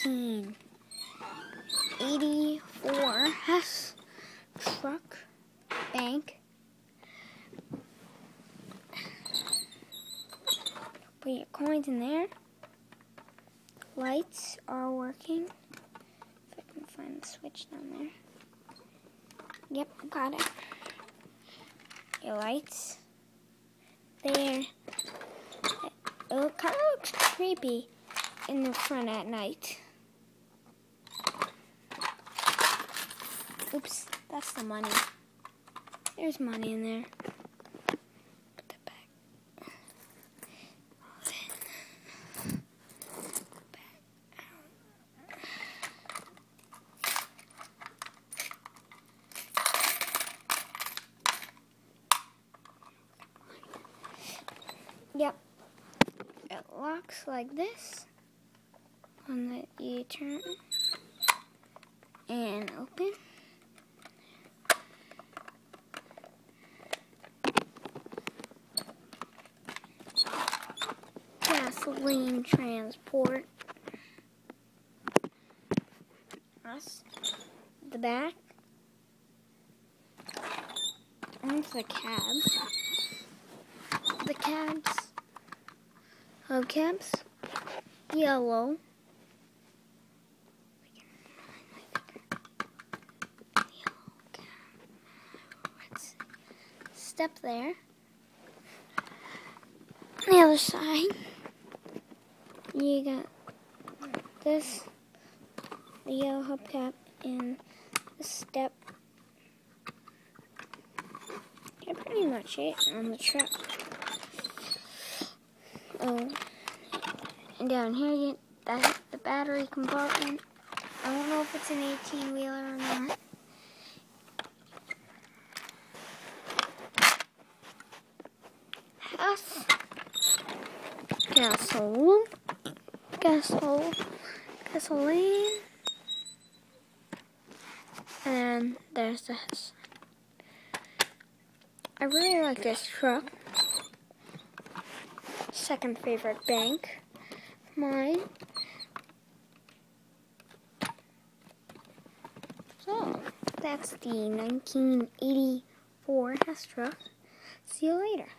1984 Hess truck bank. Put your coins in there. Lights are working. If I can find the switch down there. Yep, got it. Your lights. There. It kind of looks creepy in the front at night. Oops, that's the money. There's money in there. Put that back. Yep. It locks like this. On the U-turn and open. Gasoline transport. That's the back. There's the cab. The cabs. Hubcaps. Yellow. Step there. On the other side, you got this, the yellow hubcap, and the step. Yeah, pretty much it on the truck. Oh, and down here you that's the battery compartment. I don't know if it's an 18-wheeler or not. Gasoline, and there's this. I really like this truck. Second favorite bank, mine. So that's the 1984 Hess truck. See you later.